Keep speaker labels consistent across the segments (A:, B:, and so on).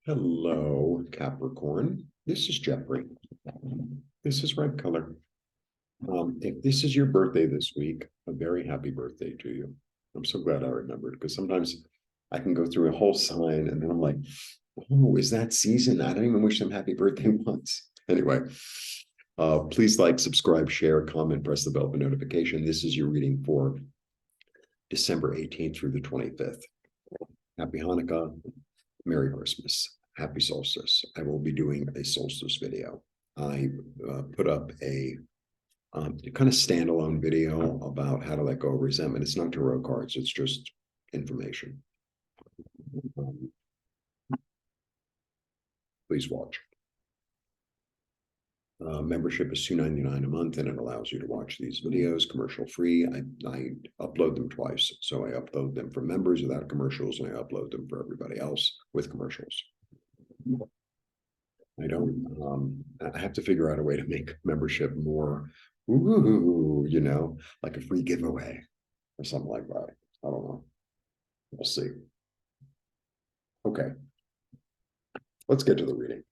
A: Hello, Capricorn. This is Jeffrey. This is Ripecolor. If this is your birthday this week, a very happy birthday to you. I'm so glad I remembered because sometimes I can go through a whole sign and then I'm like, oh, is that season? I don't even wish them happy birthday once. Anyway, please like, subscribe, share, comment, press the bell for notification. This is your reading for December 18th through the 25th. Happy Hanukkah. Merry Christmas. Happy solstice. I will be doing a solstice video. I put up a kind of standalone video about how to let go of resentment. It's not tarot cards, it's just information. Please watch. Membership is $2.99 a month, and it allows you to watch these videos commercial free. I upload them twice. So I upload them for members without commercials, and I upload them for everybody else with commercials. I have to figure out a way to make membership more, like a free giveaway or something like that. I don't know. We'll see. Okay. Let's get to the reading.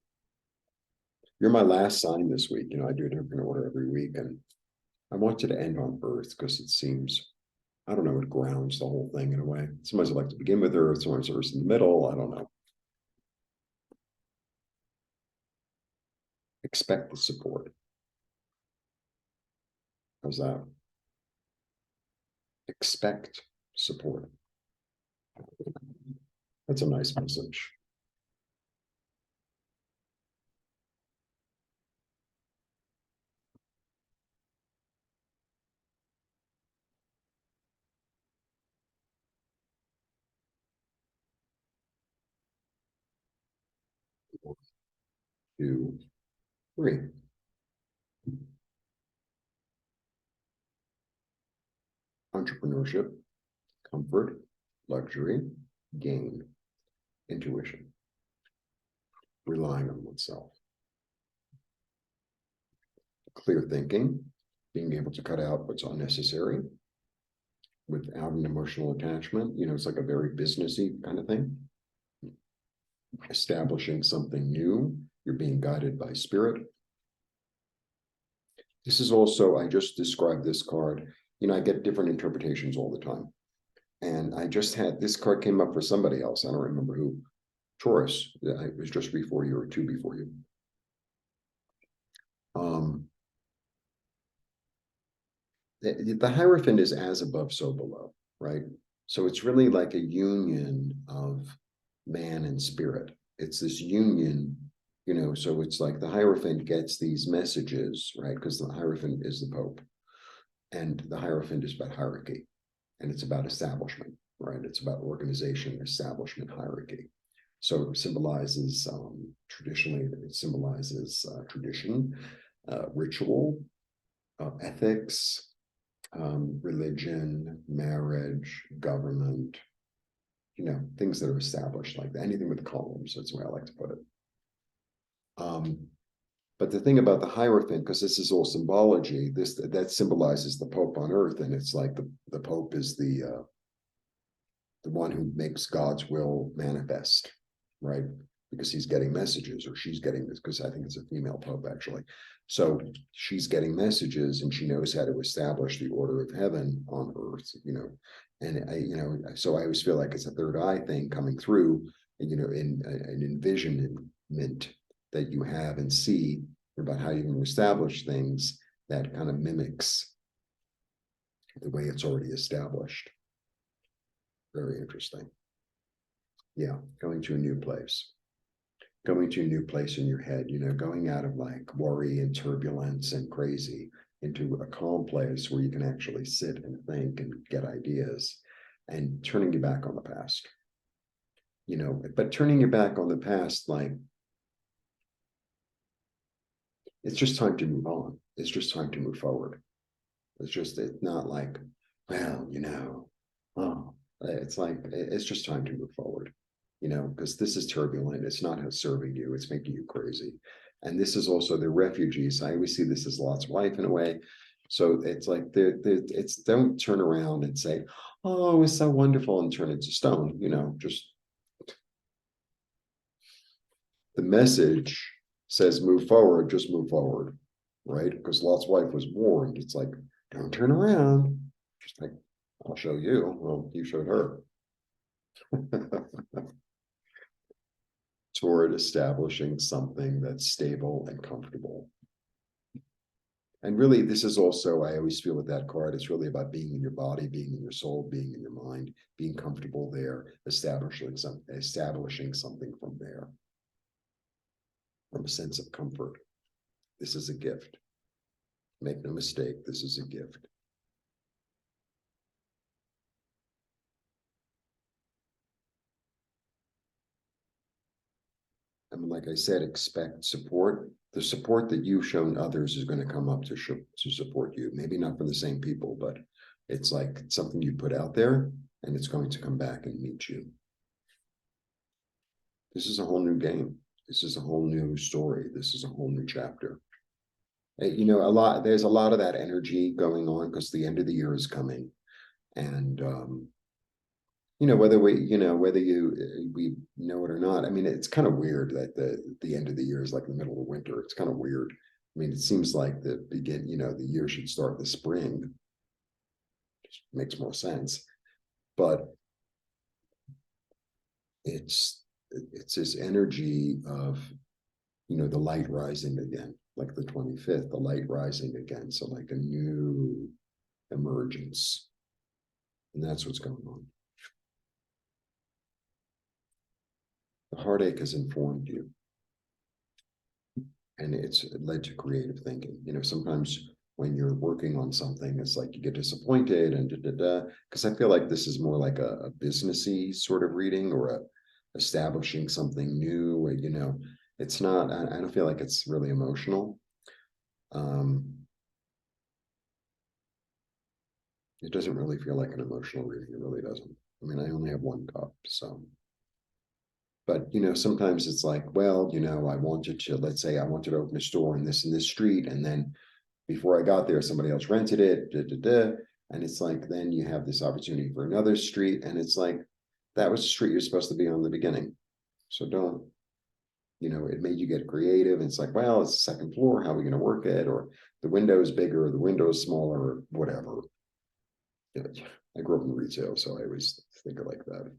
A: You're my last sign this week. I do a different order every week, and I want you to end on Earth because it seems, I don't know, it grounds the whole thing in a way. Sometimes I like to begin with Earth, sometimes Earth's in the middle. I don't know. Expect the support. How's that? Expect support. That's a nice message. One, two, three. Entrepreneurship, comfort, luxury, gain, intuition, relying on oneself, clear thinking, being able to cut out what's unnecessary without an emotional attachment. It's like a very businessy kind of thing. Establishing something new, you're being guided by spirit. This is also, I just described this card. I get different interpretations all the time. And I just had, this card came up for somebody else. I don't remember who. Taurus. It was just before you or two before you. The Hierophant is as above, so below, right? So it's really like a union of man and spirit. It's this union, so it's like the Hierophant gets these messages, right? Because the Hierophant is the Pope. And the Hierophant is about hierarchy. And it's about establishment, right? It's about organization, establishment, hierarchy. So it symbolizes, traditionally, it symbolizes tradition, ritual, ethics, religion, marriage, government, things that are established like that. Anything with columns, that's the way I like to put it. But the thing about the Hierophant, because this is all symbology, that symbolizes the Pope on earth, and it's like the Pope is the one who makes God's will manifest, right? Because he's getting messages, or she's getting this, because I think it's a female Pope actually. So she's getting messages, and she knows how to establish the order of heaven on earth, and so I always feel like it's a third eye thing coming through, in an envisionment that you have and see about how you can establish things that kind of mimics the way it's already established. Very interesting. Yeah, going to a new place. Going to a new place in your head, going out of like worry and turbulence and crazy into a calm place where you can actually sit and think and get ideas, and turning your back on the past. But turning your back on the past, like, it's just time to move on. It's just time to move forward. It's not like, well, it's like, it's just time to move forward, because this is turbulent. It's not serving you. It's making you crazy. And this is also the refugees. I always see this as Lot's wife in a way. So it's like, don't turn around and say, oh, it's so wonderful, and turn it to stone, just The message says move forward, just move forward, right? Because Lot's wife was warned. It's like, don't turn around. She's like, I'll show you. Well, you showed her. Toward establishing something that's stable and comfortable. And really, this is also, I always feel with that card, it's really about being in your body, being in your soul, being in your mind, being comfortable there, establishing something from there, from a sense of comfort. This is a gift. Make no mistake, this is a gift. I mean, like I said, expect support. The support that you've shown others is going to come up to support you. Maybe not from the same people, but it's like something you put out there and it's going to come back and meet you. This is a whole new game. This is a whole new story. This is a whole new chapter. You know, there's a lot of that energy going on because the end of the year is coming. And, you know, whether we know it or not, I mean, it's kind of weird that the end of the year is like the middle of winter. It's kind of weird. I mean, it seems like the year should start the spring. Just makes more sense. But it's this energy of, you know, the light rising again, like the 25th, the light rising again. So like a new emergence. And that's what's going on. The heartache has informed you. And it's led to creative thinking. You know, sometimes when you're working on something, it's like you get disappointed and because I feel like this is more like a businessy sort of reading or establishing something new. Or, you know, it's not. I don't feel like it's really emotional. It doesn't really feel like an emotional reading. It really doesn't. I mean, I only have one cup, so. But, you know, sometimes it's like, well, you know, let's say I wanted to open a store in this street. And then before I got there, somebody else rented it. And it's like, then you have this opportunity for another street. And it's like, that was the street you're supposed to be on in the beginning. So don't, you know, it made you get creative. And it's like, well, it's the second floor. How are we going to work it? Or the window is bigger, or the window is smaller, or whatever. I grew up in retail, so I always think of like that.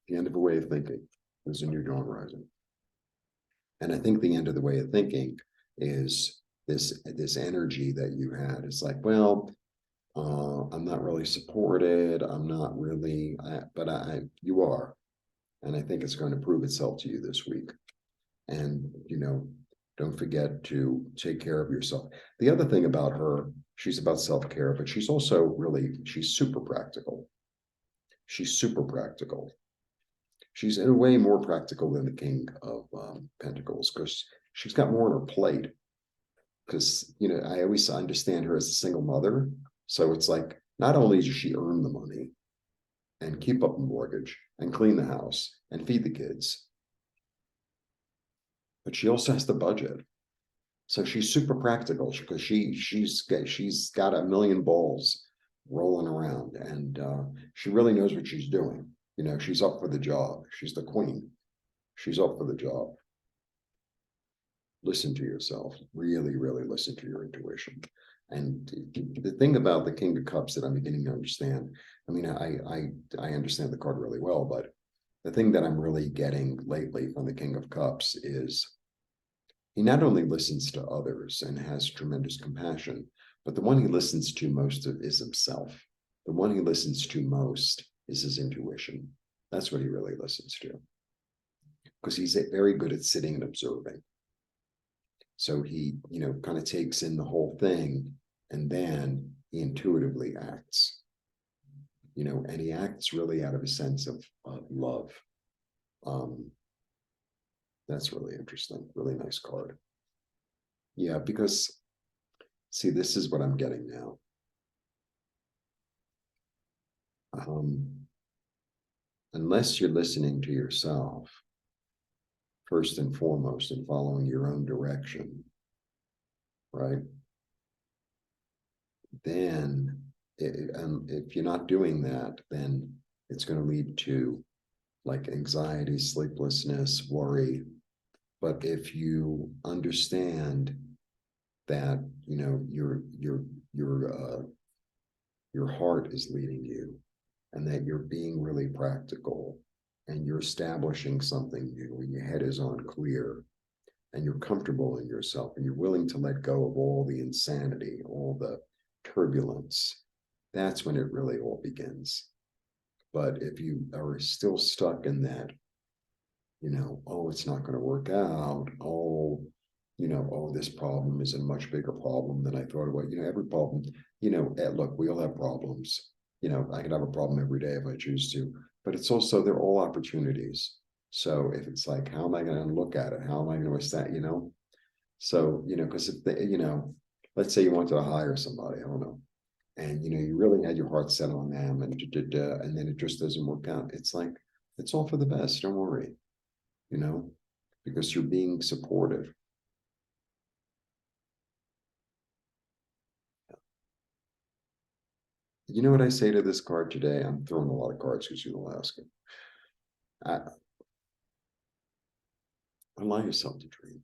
A: The end of a way of thinking. There's a new dawn rising. And I think the end of the way of thinking is this energy that you had. It's like, well, I'm not really supported. I'm not really, but you are. And I think it's going to prove itself to you this week. And, you know, don't forget to take care of yourself. The other thing about her, she's about self-care, but she's also she's super practical. She's super practical. She's in a way more practical than the King of Pentacles because she's got more on her plate. Because, you know, I always understand her as a single mother. So it's like, not only does she earn the money and keep up the mortgage and clean the house and feed the kids, but she also has the budget. So she's super practical because she's got a million balls rolling around and she really knows what she's doing. You know, she's up for the job. She's the queen. She's up for the job. Listen to yourself. Really, really listen to your intuition. And the thing about the King of Cups that I'm beginning to understand, I mean, I understand the card really well, but the thing that I'm really getting lately from the King of Cups is he not only listens to others and has tremendous compassion, but the one he listens to most is himself. The one he listens to most is his intuition. That's what he really listens to. Because he's very good at sitting and observing. So he, you know, kind of takes in the whole thing and then he intuitively acts. You know, and he acts really out of a sense of love. That's really interesting. Really nice card. Yeah, because see, this is what I'm getting now. Unless you're listening to yourself, first and foremost, and following your own direction, right? Then, if you're not doing that, then it's going to lead to like anxiety, sleeplessness, worry, But if you understand that, you know, your heart is leading you, and that you're being really practical, and you're establishing something new, and your head is on clear, and you're comfortable in yourself, and you're willing to let go of all the insanity, all the turbulence, that's when it really all begins. But if you are still stuck in that, you know, oh, it's not going to work out, oh, you know, oh, this problem is a much bigger problem than I thought about. You know, every problem, you know, look, we all have problems. You know, I can have a problem every day if I choose to, but it's also, they're all opportunities. So if it's like, how am I going to look at it? How am I going to assess, you know? So, you know, because if they, you know, let's say you wanted to hire somebody, I don't know, and, you know, you really had your heart set on them, and then it just doesn't work out. It's like, it's all for the best. Don't worry, you know, because you're being supportive. You know what I say to this card today? I'm throwing a lot of cards because you're Alaska. Allow yourself to dream.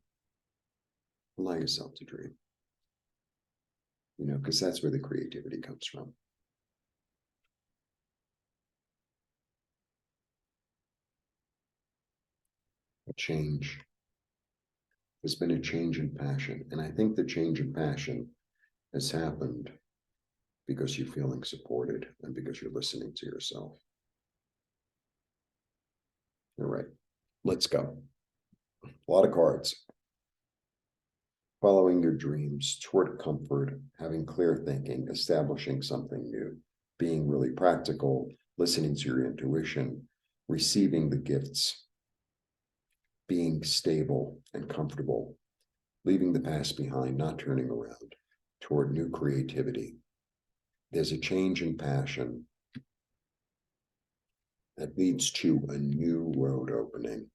A: Allow yourself to dream. You know, because that's where the creativity comes from. A change. There's been a change in passion. And I think the change in passion has happened because you're feeling supported and because you're listening to yourself. All right, let's go. A lot of cards. Following your dreams toward comfort, having clear thinking, establishing something new, being really practical, listening to your intuition, receiving the gifts, being stable and comfortable, leaving the past behind, not turning around, toward new creativity. There's a change in passion that leads to a new road opening.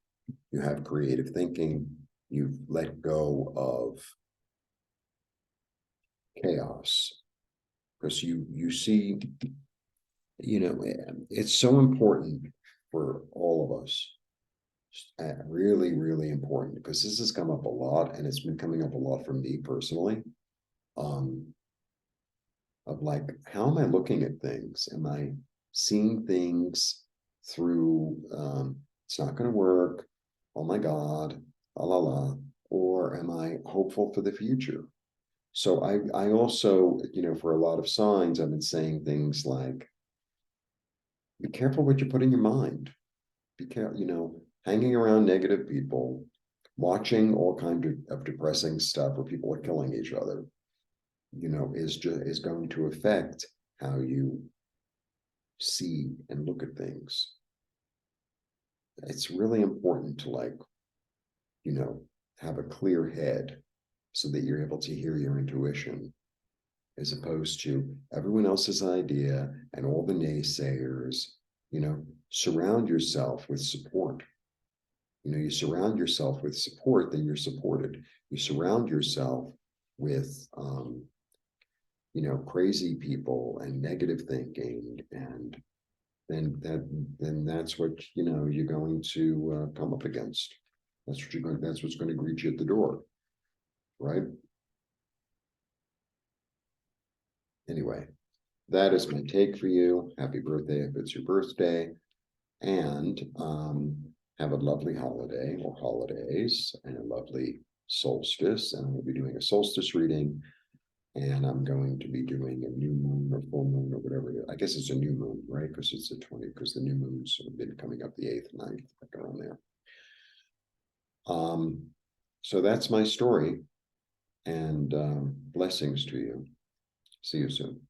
A: You have creative thinking, you've let go of chaos, because you see, you know, it's so important for all of us, really, really important, because this has come up a lot, and it's been coming up a lot for me personally, um, of like, how am I looking at things? Am I seeing things through, it's not going to work, oh my God, la la la, or am I hopeful for the future? So I also, you know, for a lot of signs, I've been saying things like, be careful what you put in your mind. Be careful, you know, hanging around negative people, watching all kinds of depressing stuff where people are killing each other, you know, is going to affect how you see and look at things. It's really important to, like, you know, have a clear head so that you're able to hear your intuition, as opposed to everyone else's idea and all the naysayers. You know, surround yourself with support. You know, you surround yourself with support, then you're supported. You surround yourself with, you know, crazy people and negative thinking, and then that's what, you know, you're going to come up against. That's what you're going. That's what's going to greet you at the door, right? Anyway, that is my take for you. Happy birthday if it's your birthday, and have a lovely holiday or holidays, and a lovely solstice. And we'll be doing a solstice reading, and I'm going to be doing a new moon or full moon or whatever it is. I guess it's a new moon, right? Because it's the 20, because the new moons have been coming up the 8th, 9th, like around there. So that's my story, and blessings to you. See you soon.